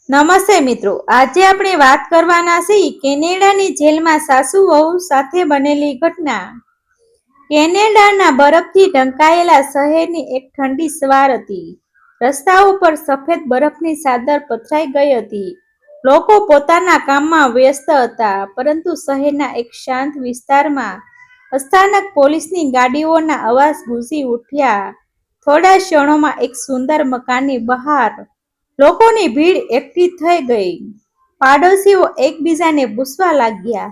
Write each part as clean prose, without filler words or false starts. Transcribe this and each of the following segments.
નમસ્તે મિત્રો, આજે આપણે વાત કરવાના છીએ કેનેડાની જેલમાં સાસુ વહુ સાથે બનેલી ઘટના। કેનેડાના બરફથી ઢંકાયેલા શહેરની એક ઠંડી સવાર હતી। રસ્તાઓ પર સફેદ બરફની ચાદર પથરાઈ ગઈ હતી। લોકો પોતાના કામમાં વ્યસ્ત હતા, પરંતુ શહેરના એક શાંત વિસ્તારમાં અચાનક પોલીસની ગાડીઓના અવાજ ગૂંજી ઉઠ્યા। થોડા ક્ષણોમાં એક સુંદર મકાનની બહાર લોકોની ભીડ એકઠી થઈ ગઈ। પાડોશીઓ એકબીજાને પૂછવા લાગ્યા,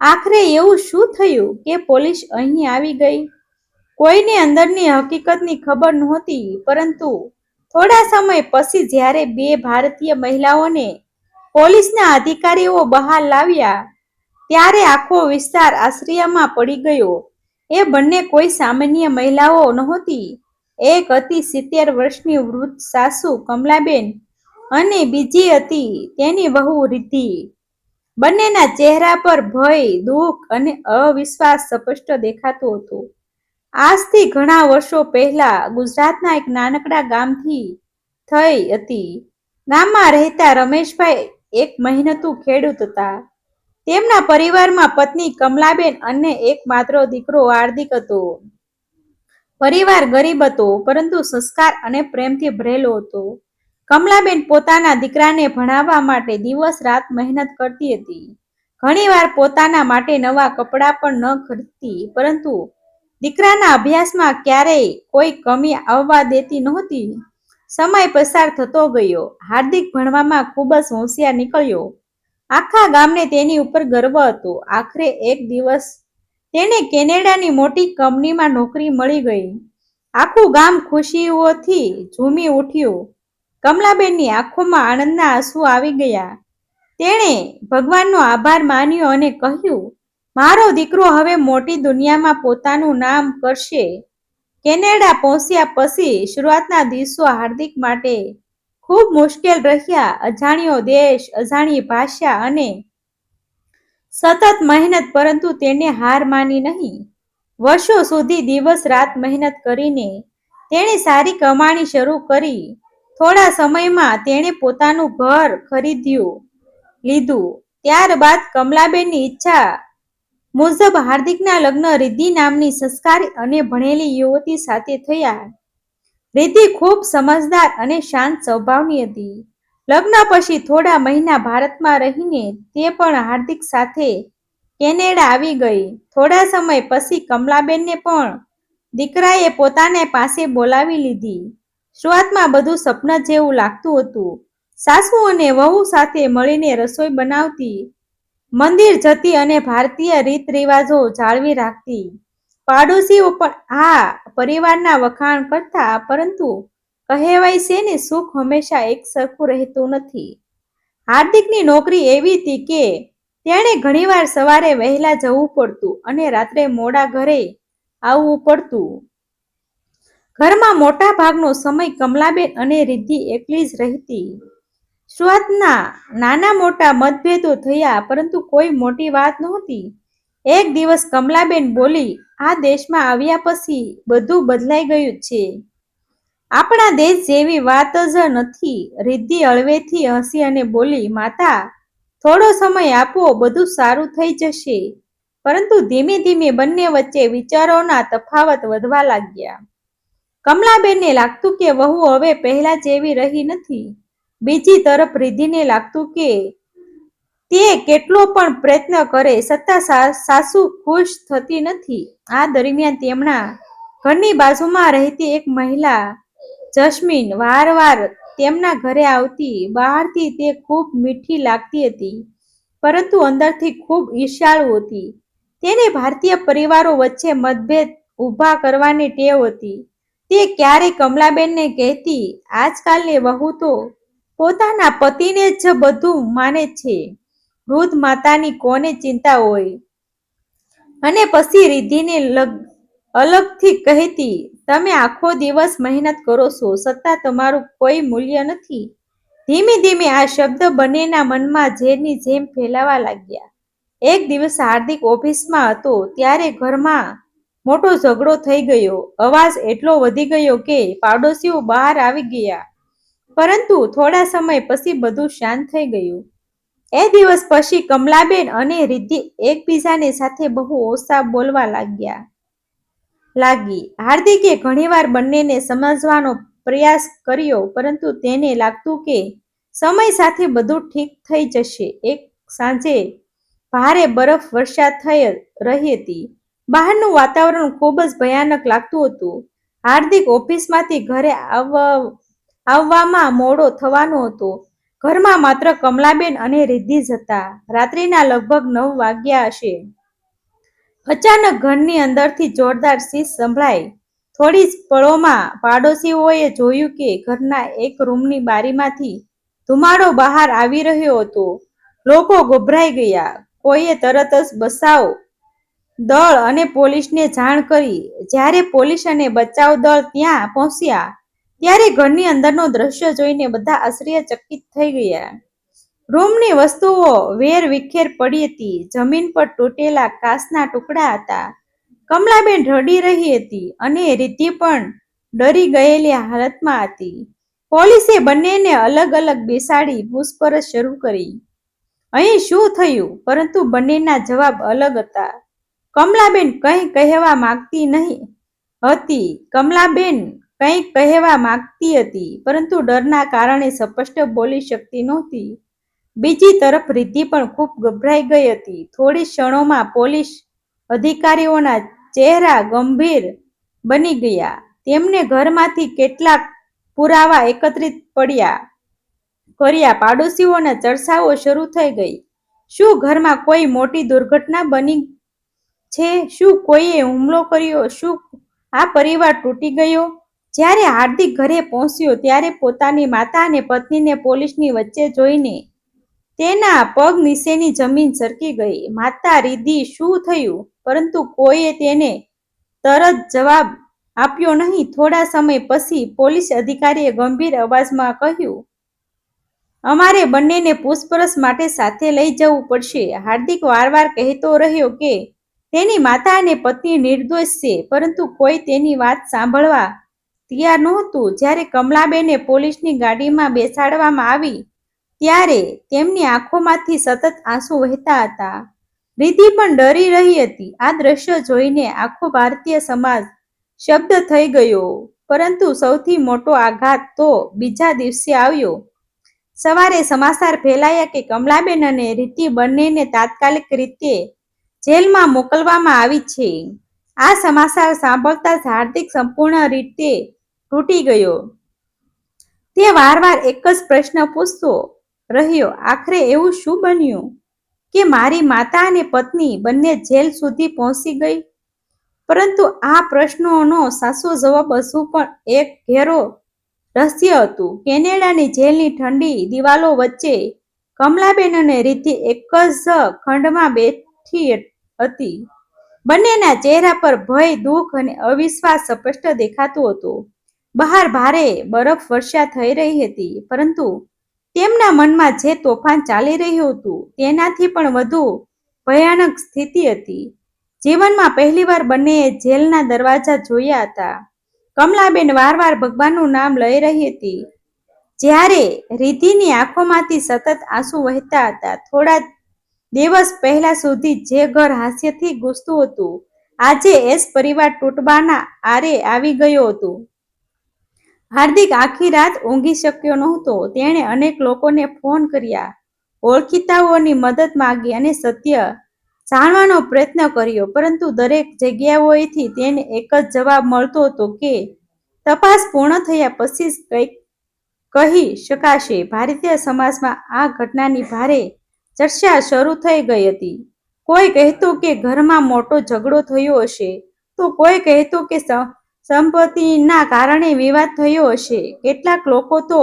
આખરે એવું શું થયું કે પોલીસ અહીં આવી ગઈ? કોઈને અંદરની હકીકતની ખબર નહોતી, પરંતુ થોડા સમય પછી જ્યારે બે ભારતીય મહિલાઓને પોલીસના અધિકારીઓ બહાર લાવ્યા, ત્યારે આખો વિસ્તાર આશ્ચર્યમાં પડી ગયો। એ બંને કોઈ સામાન્ય મહિલાઓ નહોતી। એક હતી 70 વર્ષની વૃદ્ધ સાસુ કમલાબેન અને બીજી હતી તેની વહુ રિદ્ધિ। બંનેના ચહેરા પર ભય, દુઃખ અને અવિશ્વાસ સ્પષ્ટ દેખાતો હતો। આજથી ઘણા વર્ષો પહેલા ગુજરાતના એક નાનકડા ગામથી થઈ હતી। ગામમાં રહેતા રમેશભાઈ એક મહેનતુ ખેડૂત હતા। તેમના પરિવારમાં પત્ની કમલાબેન અને એક માત્ર દીકરો હાર્દિક હતો। પરિવાર ગરીબ હતો, પરંતુ સંસ્કાર અને પ્રેમથી ભરેલો હતો। કમલાબેન પોતાના દીકરાને ભણાવવા માટે દિવસ રાત મહેનત કરતી હતી। ઘણીવાર પોતાના માટે નવા કપડાં પણ ન ખરીદતી, પરંતુ દીકરાના અભ્યાસમાં ક્યારેય કોઈ કમી આવવા દેતી નહોતી। સમય પસાર થતો ગયો। હાર્દિક ભણવામાં ખૂબ જ હોશિયાર નીકળ્યો। આખા ગામને તેની ઉપર ગર્વ હતો। આખરે એક દિવસ તેને કેનેડાની મોટી કંપનીમાં નોકરી મળી ગઈ। આખું ગામ ખુશીઓથી ઝૂમી ઉઠ્યું। કમલાબેનની આંખોમાં આનંદના આંસુ આવી ગયા। તેણે ભગવાનનો આભાર માન્યો અને કહ્યું, મારો દીકરો હવે મોટી દુનિયામાં પોતાનું નામ કરશે। કેનેડા પહોંચ્યા પછી શરૂઆતના દિવસો હાર્દિક માટે ખૂબ મુશ્કેલ રહ્યા। અજાણ્યો દેશ, અજાણી ભાષા અને સતત મહેનત, પરંતુ તેને હાર માની નહીં। વર્ષો સુધી દિવસ રાત મહેનત કરીને તેણે સારી કમાણી શરૂ કરી। થોડા સમયમાં તેણે પોતાનું ઘર ખરીદી લીધું। ત્યારબાદ કમલાબેનની ઈચ્છા મુજબ હાર્દિકના લગ્ન રિદ્ધિ નામની સંસ્કારી અને ભણેલી યુવતી સાથે થયા। રિદ્ધિ ખૂબ સમજદાર અને શાંત સ્વભાવની હતી। લગ્ન પછી થોડા મહિના ભારતમાં રહીને તે પણ હાર્દિક સાથે કેનેડા આવી ગઈ। થોડા સમય પછી કમલાબેનને પણ દીકરાએ પોતાને પાસે બોલાવી લીધી। શરૂઆતમાં બધું સપના જેવું લાગતું હતું। સાસુ અને વહુ સાથે મળીને રસોઈ બનાવતી, મંદિર જતી અને ભારતીય રીત રિવાજો જાળવી રાખતી। પાડોશીઓ પણ આ પરિવારના વખાણ કરતા, પરંતુ કહેવાય છે ને, સુખ હંમેશા એક સરખું રહેતું નથી। હાર્દિકની નોકરી એવી હતી કે તેણે ઘણીવાર સવારે વહેલા જવું પડતું અને રાત્રે મોડા ઘરે આવવું પડતું। ઘરમાં મોટા ભાગનો સમય કમલાબેન અને રિદ્ધિ એકલી જ રહેતી। શરૂઆતમાં નાના મોટા મતભેદો થયા, પરંતુ કોઈ મોટી વાત નહોતી। એક દિવસ કમલાબેન બોલી, આ દેશમાં આવ્યા પછી બધું બદલાઈ ગયું છે। આપણા દેશ જેવી વાત જ નથી। રિદ્ધિ હળવેથી હસી અને બોલી, માતા, થોડો સમય આપો, બધું સારું થઈ જશે। પરંતુ ધીમે ધીમે બંને વચ્ચે વિચારોના તફાવત વધવા લાગ્યા। કમલાબેનને લાગતું કે વહુ હવે પહેલા જેવી રહી નથી। બીજી તરફ રિદ્ધિને લાગતું કે તે કેટલો પણ પ્રયત્ન કરે છતાં સાસુ ખુશ થતી નથી। આ દરમિયાન તેમના ઘરની બાજુમાં રહેતી એક મહિલા જસ્મીન વારંવાર તેમના ઘરે આવતી। બહારથી તે ખૂબ મીઠી લાગતી હતી, પરંતુ અંદરથી ખૂબ ઈર્ષ્યાળુ હતી। તેને ભારતીય પરિવારો વચ્ચે મતભેદ ઊભા કરવાની ટેવ હતી। તે ક્યારેક કમલાબેનને કહેતી, આજકાલની વહુ તો પોતાના પતિને જ બધું માને છે, વૃદ્ધ માતાની કોને ચિંતા હોય? અને પછી રિદ્ધિને અલગથી કહેતી, તમે આખો દિવસ મહેનત કરો છો, છતાં તમારું કોઈ મૂલ્ય નથી। ધીમે ધીમે આ શબ્દ બંનેના મનમાં ઝેરની જેમ ફેલાવા લાગ્યા। એક દિવસ હાર્દિક ઓફિસમાં હતો ત્યારે ઘરમાં મોટો ઝઘડો થઈ ગયો। અવાજ એટલો વધી ગયો કે પાડોશીઓ બહાર આવી ગયા। પરંતુ થોડા સમય પછી બધું શાંત થઈ ગયું. એ દિવસ પછી કમલાબેન અને રિદ્ધિ એકબીજાની સાથે બહુ ઓછા બોલવા લાગી. હાર્દિકે ઘણીવાર બંનેને સમજવાનો પ્રયાસ કર્યો, પરંતુ તેને લાગતું કે સમય સાથે બધું ઠીક થઈ જશે. એક સાંજે ભારે બરફ વર્ષા થઈ રહી હતી. બહારનું વાતાવરણ ખૂબ જ ભયાનક લાગતું હતું. હાર્દિક ઓફિસમાંથી ઘરે આવવામાં મોડો થવાનો હતો. ઘરમાં માત્ર કમલાબેન અને રિદ્ધિ જ હતા. રાત્રિના લગભગ 9 વાગ્યા હશે. અચાનક ઘરની અંદરથી જોરદાર ચીસ સંભળાઈ. થોડી જ પળોમાં પાડોશીઓએ જોયું કે ઘરના એક રૂમની બારીમાંથી ધુમાડો બહાર આવી રહ્યો હતો. લોકો ગભરાઈ ગયા. કોઈએ તરત જ બચાવ દળ અને પોલીસને જાણ કરી. જ્યારે પોલીસ અને બચાવ દળ ત્યાં પહોંચ્યા, ત્યારે ઘરની અંદરનો દ્રશ્ય જોઈને બધા આશ્ચર્યચકિત થઈ ગયા. રૂમની વસ્તુઓ વેરવિખેર પડી હતી. જમીન પર તૂટેલા કાચના ટુકડા હતા. કમલાબેન રડી રહી હતી અને રિદ્ધિ પણ ડરી ગયેલી હાલતમાં હતી. પોલીસે બંનેને અલગ અલગ બેસાડી પૂછપરછ શરૂ કરી. અહીં શું થયું? પરંતુ બંનેના જવાબ અલગ હતા. કમલાબેન કંઈ કહેવા માંગતી હતી, પરંતુ ડરના કારણે સ્પષ્ટ બોલી શકતી નહોતી. બીજી તરફ રિદ્ધિ પણ ખૂબ ગભરાઈ ગઈ હતી. થોડી ક્ષણોમાં પોલીસ અધિકારીઓના ચહેરા ગંભીર બની ગયા. તેમને ઘરમાંથી કેટલાક પુરાવા એકત્રિત કર્યા. પાડોશીઓના ચર્ચાઓ શરૂ થઈ ગઈ. શું ઘરમાં કોઈ મોટી દુર્ઘટના બની છે? શું કોઈએ હુમલો કર્યો? શું આ પરિવાર તૂટી ગયો? જ્યારે હાર્દિક ઘરે પહોંચ્યો, ત્યારે પોતાની માતા અને પત્નીને પોલીસની વચ્ચે જોઈને તેના પગ નીચેની જમીન સરકી ગઈ. માતા, રિદ્ધિ, શું થયું? પરંતુ કોઈએ તેને તરત જવાબ આપ્યો નહીં. થોડા સમય પછી પોલીસ અધિકારીએ ગંભીર અવાજમાં કહ્યું, અમારે બંનેને પૂછપરછ માટે સાથે લઈ જવું પડશે. હાર્દિક વારંવાર કહેતો રહ્યો કે તેની માતા અને પત્ની નિર્દોષ છે, પરંતુ કોઈ તેની વાત સાંભળવા તૈયાર નહોતું. જ્યારે કમલાબેનને પોલીસની ગાડીમાં બેસાડવામાં આવી, ત્યારે તેમની આંખોમાંથી સતત આંસુ વહેતા હતા. રિદ્ધિ પણ ડરી રહી હતી. આ દ્રશ્ય જોઈને આખો ભારતીય સમાજ સ્તબ્ધ થઈ ગયો. પરંતુ સૌથી મોટો આઘાત તો બીજા દિવસે આવ્યો. સવારે સમાચાર ફેલાયા કે કમલાબેન અને રિદ્ધિ બંનેને તાત્કાલિક રીતે જેલમાં મોકલવામાં આવી છે. આ સમાચાર સાંભળતા જ હાર્દિક સંપૂર્ણ રીતે તૂટી ગયો. તે વારંવાર એક જ પ્રશ્ન પૂછતો રહ્યો, આખરે એવું શું બન્યું કે મારી માતા અને પત્ની બંને જેલ સુધી પહોંચી ગઈ? પરંતુ આ પ્રશ્નોનો સાચો જવાબ હજુ પણ એક ઘેરો રહસ્ય હતું. કેનેડાની જેલની ઠંડી દિવાલો વચ્ચે કમલાબેન અને રિદ્ધિ એક જ ખંડમાં બેઠી હતી. બંનેના ચહેરા પર ભય, દુઃખ અને અવિશ્વાસ સ્પષ્ટ દેખાતું હતું. બહાર ભારે બરફ વર્ષા થઈ રહી હતી, પરંતુ તેમના મનમાં જે તોફાન ચાલી રહ્યું હતું, તેનાથી પણ વધુ ભયાનક સ્થિતિ હતી. જીવનમાં પહેલીવાર બંનેએ જેલના દરવાજા જોયા હતા. કમલાબેન વારંવાર ભગવાનનું નામ લઈ રહી હતી, જ્યારે રિદ્ધિની આંખોમાંથી સતત આંસુ વહેતા હતા. થોડા દિવસ પહેલા સુધી જે ઘર હાસ્યથી ગૂંજતું હતું, આજે એ જ પરિવાર તૂટવાના આરે આવી ગયો હતો. હાર્દિક આખી રાત ઊંઘી શક્યો નહોતો. તેણે અનેક લોકોને ફોન કર્યા, ઓળખીતાઓની મદદ માંગી અને સત્ય જાણવાનો પ્રયત્ન કર્યો, પરંતુ દરેક જગ્યાએથી તેને એક જ જવાબ મળતો હતો કે તપાસ પૂર્ણ થયા પછી જ કંઈક કહી શકાશે. ભારતીય સમાજમાં આ ઘટનાની ભારે ચર્ચા શરૂ થઈ ગઈ હતી. કોઈ કહેતું કે ઘરમાં મોટો ઝઘડો થયો હશે, તો કોઈ કહેતું કે સંપત્તિના કારણે વિવાદ થયો હશે. કેટલાક લોકો તો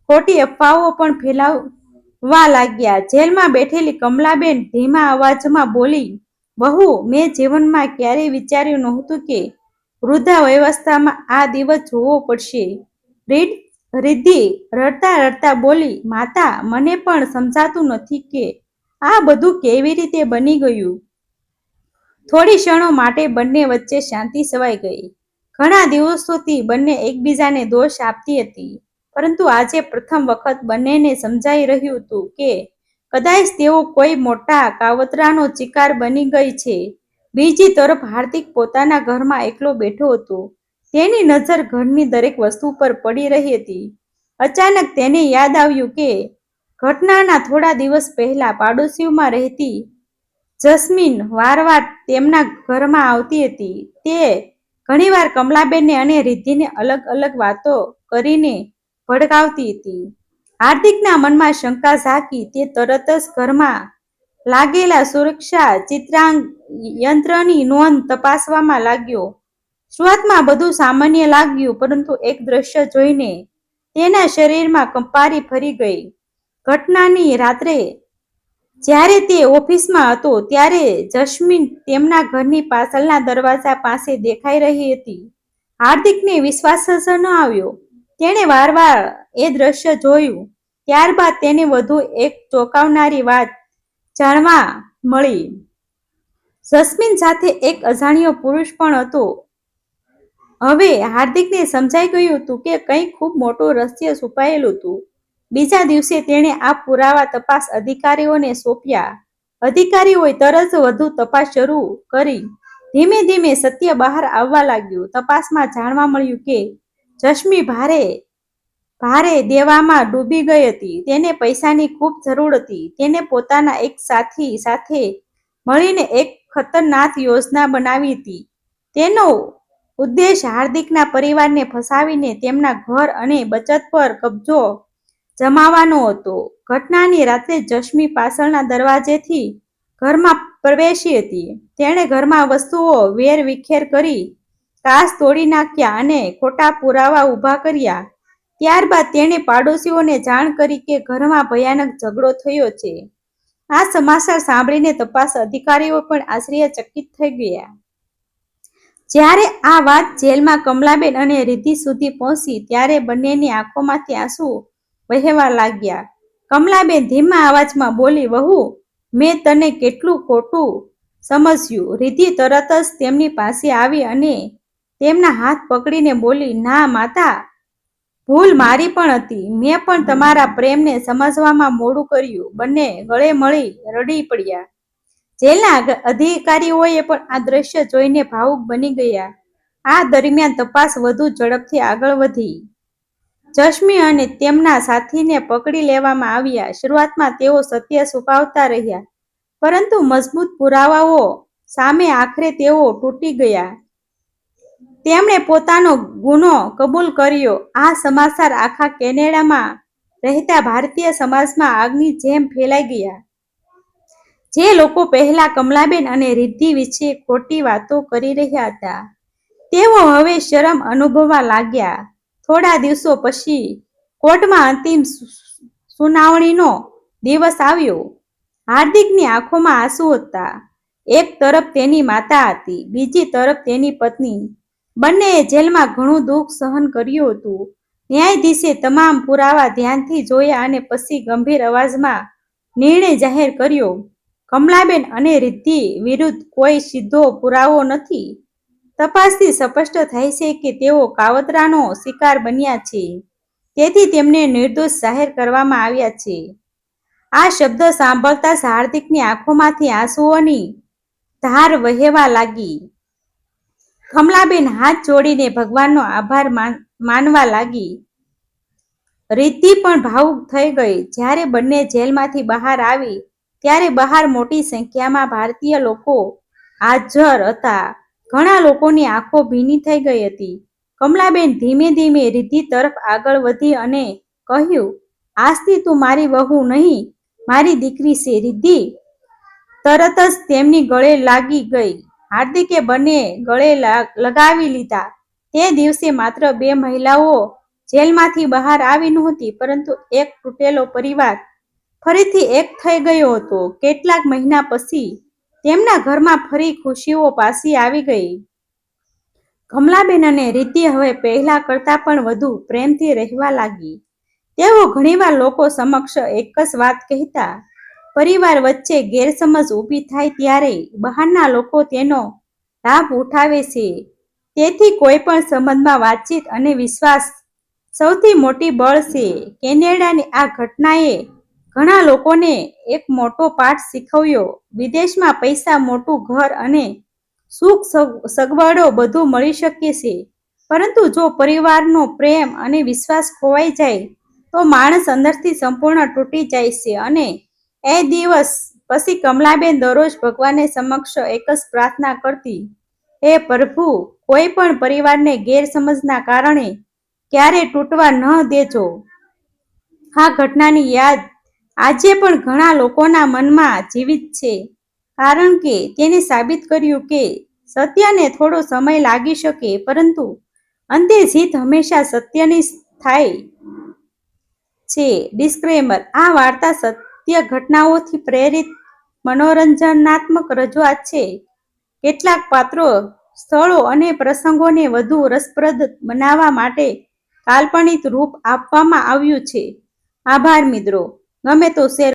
ખોટી અફવાઓ પણ ફેલાવવા લાગ્યા. જેલમાં બેઠેલી કમલાબેન ધીમા અવાજમાં બોલી, બહુ, મેં જીવનમાં ક્યારેય વિચાર્યું નહોતું કે વૃદ્ધાવસ્થામાં આ દિવસ જોવો પડશે. રિદ્ધિ રડતા રડતા બોલી, માતા, મને પણ સમજાતું નથી કે આ બધું કેવી રીતે બની ગયું. થોડી ક્ષણો માટે બંને વચ્ચે શાંતિ છવાઈ ગઈ. ઘણા દિવસોથી બંને એકબીજાને દોષ આપતી હતી, પરંતુ આજે પ્રથમ વખત બંનેને સમજાઈ રહ્યું હતું કે કદાચ તેઓ કોઈ મોટા કાવતરાનો શિકાર બની ગઈ છે. બીજી તરફ હાર્દિક પોતાના ઘરમાં એકલો બેઠો હતો. તેની નજર ઘરની દરેક વસ્તુ પર પડી રહી હતી. અચાનક તેને યાદ આવ્યું કે ઘટનાના થોડા દિવસ પહેલા પાડોશીઓમાં રહેતી જસ્મીન વારંવાર તેમના ઘરમાં આવતી હતી. તે ઘણીવાર કમલાબેનને અને રિદ્ધિને અલગ અલગ વાતો કરીને ભડકાવતી હતી. હાર્દિકના મનમાં શંકા જાગી. તે તરત જ ઘરમાં લાગેલા સુરક્ષા યંત્રની નોંધ તપાસવામાં લાગ્યો. શરૂઆતમાં બધું સામાન્ય લાગ્યું, પરંતુ એક દ્રશ્ય જોઈને તેના શરીરમાં કંપારી ફરી ગઈ. ઘટનાની રાત્રે જ્યારે તે ઓફિસમાં હતો ત્યારે જસ્મીન તેમના ઘરની પાછળના દરવાજા પાસે દેખાઈ રહી હતી. હાર્દિકને વિશ્વાસ જ ન આવ્યો. તેણે વારંવાર એ દ્રશ્ય જોયું. ત્યારબાદ તેને વધુ એક ચોંકાવનારી વાત જાણવા મળી. જસ્મીન સાથે એક અજાણ્યો પુરુષ પણ હતો. હવે હાર્દિકને સમજાઈ ગયું હતું કે કંઈક ખૂબ મોટું રહસ્ય છુપાયેલું હતું. બીજા દિવસે તેણે આ પુરાવા તપાસ અધિકારીઓને સોંપ્યા. અધિકારીઓએ તરત વધુ તપાસ શરૂ કરી. ધીમે ધીમે સત્ય બહાર આવવા લાગ્યું. તપાસમાં જાણવા મળ્યું કે જસ્મીન ભારે દેવામાં ડૂબી ગઈ હતી. તેને પૈસાની ખૂબ જરૂર હતી. તેને પોતાના એક સાથી સાથે મળીને એક ખતરનાક યોજના બનાવી હતી. તેનો ઉદ્દેશ હાર્દિકના પરિવારને ફસાવીને તેમના ઘર અને બચત પર કબજો જમાવવાનો હતો. ઘટનાની રાત્રે જસ્મીન પાછળના દરવાજેથી ઘરમાં પ્રવેશી હતી. તેણે ઘરમાં વસ્તુઓ વેરવિખેર કરી, કાચ તોડી નાખ્યા અને ખોટા પુરાવા ઊભા કર્યા. ત્યારબાદ તેણે પાડોશીઓને જાણ કરી કે ઘરમાં ભયાનક ઝઘડો થયો છે. આ સમાચાર સાંભળીને તપાસ અધિકારીઓ પણ આશ્ચર્યચકિત થઈ ગયા. જ્યારે આ વાત જેલમાં કમલાબેન અને રિદ્ધિ સુધી પહોંચી ત્યારે બંનેની આંખોમાંથી આંસુ વહેવા લાગ્યા. કમલાબેન ધીમા અવાજમાં બોલી, "વહુ, મેં તને કેટલું ખોટું સમજ્યું." રિદ્ધિ તરત જ તેમની પાસે આવી અને તેમના હાથ પકડીને બોલી, "ના માતા, ભૂલ મારી પણ હતી. મેં પણ તમારા પ્રેમને સમજવામાં મોડું કર્યું." બંને ગળે મળી રડી પડ્યા. જેલના અધિકારીઓએ પણ આ દ્રશ્ય જોઈને ભાવુક બની ગયા. આ દરમિયાન તપાસ વધુ ઝડપથી આગળ વધી. જસ્મીન અને તેમના સાથીને પકડી લેવામાં આવ્યા. શરૂઆતમાં તેઓ સત્ય છુપાવતા રહ્યા, પરંતુ મજબૂત પુરાવાઓ સામે આખરે તેઓ તૂટી ગયા. તેમણે પોતાનો ગુનો કબૂલ કર્યો. આ સમાચાર આખા કેનેડામાં રહેતા ભારતીય સમાજમાં આગની જેમ ફેલાઈ ગયા. જે લોકો પહેલા કમલાબેન અને રિદ્ધિ વિશે ખોટી વાતો કરી રહ્યા હતા, તેઓ હવે શરમ અનુભવવા લાગ્યા. થોડા દિવસો પછી કોર્ટમાં અંતિમ સુનાવણીનો દિવસ આવ્યો. હાર્દિકની આંખોમાં આંસુ હતા. એક તરફ તેની માતા હતી, બીજી તરફ તેની પત્ની. બંનેએ જેલમાં ઘણું દુઃખ સહન કર્યું હતું. ન્યાયાધીશે તમામ પુરાવા ધ્યાનથી જોયા અને પછી ગંભીર અવાજમાં નિર્ણય જાહેર કર્યો, "કમલાબેન અને રિદ્ધિ વિરુદ્ધ કોઈ સીધો પુરાવો નથી. તપાસથી સ્પષ્ટ થાય છે કે તેઓ કાવતરાનો શિકાર બન્યા છે, તેથી તેમને નિર્દોષ જાહેર કરવામાં આવ્યા છે." આ શબ્દ સાંભળતા જ હાર્દિકની આંખોમાંથી આંસુઓની ધાર વહેવા લાગી. કમલાબેન હાથ જોડીને ભગવાનનો આભાર માનવા લાગી. રિદ્ધિ પણ ભાવુક થઈ ગઈ. જ્યારે બંને જેલમાંથી બહાર આવી ત્યારે બહાર મોટી સંખ્યામાં ભારતીય લોકો હાજર હતા. ઘણા લોકોની આંખો ભીની થઈ ગઈ હતી. કમલાબેન ધીમે ધીમે રિદ્ધિ તરફ આગળ વધી અને કહ્યું, "આજથી તું મારી વહુ નહીં, મારી દીકરી છે." રિદ્ધિ તરત જ તેમની ગળે લાગી ગઈ. હાર્દિકે બંને ગળે લગાવી લીધા. તે દિવસે માત્ર બે મહિલાઓ જેલમાંથી બહાર આવી નહોતી, પરંતુ એક તૂટેલો પરિવાર ફરીથી એક થઈ ગયો હતો. કેટલાક મહિના પછી તેમના ઘરમાં ફરી ખુશીઓ પાછી આવી ગઈ. કમલાબેન અને રિદ્ધિ હવે પહેલા કરતાં પણ વધુ પ્રેમથી રહેવા લાગી. તેઓ ઘણીવાર લોકો સમક્ષ એક જ વાત કહેતા. પરિવાર વચ્ચે ગેરસમજ ઊભી થાય ત્યારે બહારના લોકો તેનો લાભ ઉઠાવે છે. તેથી કોઈ પણ સંબંધમાં વાતચીત અને વિશ્વાસ સૌથી મોટી બળ છે. કેનેડાની આ ઘટનાએ ઘણા લોકોને એક મોટો પાઠ શીખવ્યો. વિદેશમાં પૈસા, મોટું ઘર અને સુખ સગવડો બધું મળી શકે છે, પરંતુ જો પરિવારનો પ્રેમ અને વિશ્વાસ ખોવાઈ જાય તો માણસ અંદરથી સંપૂર્ણ તૂટી જાય છે. અને એ દિવસ પછી કમલાબેન દરરોજ ભગવાનને સમક્ષ એક જ પ્રાર્થના કરતી, હે પ્રભુ, કોઈ પણ પરિવારને ગેરસમજના કારણે ક્યારે તૂટવા ન દેજો. આ ઘટનાની યાદ આજે પણ ઘણા લોકોના મનમાં જીવિત છે, કારણ કે તેને સાબિત કર્યું કે સત્યને થોડો સમય લાગી શકે, પરંતુ અંતે જીત હંમેશા સત્યની થાય છે. ડિસ્ક્લેમર: આ વાર્તા સત્ય ઘટનાઓથી પ્રેરિત મનોરંજનાત્મક રજૂઆત છે. કેટલાક પાત્રો, સ્થળો અને પ્રસંગોને વધુ રસપ્રદ બનાવવા માટે કાલ્પનિક રૂપ આપવામાં આવ્યું છે. આભાર મિત્રો. ગમે તો શેર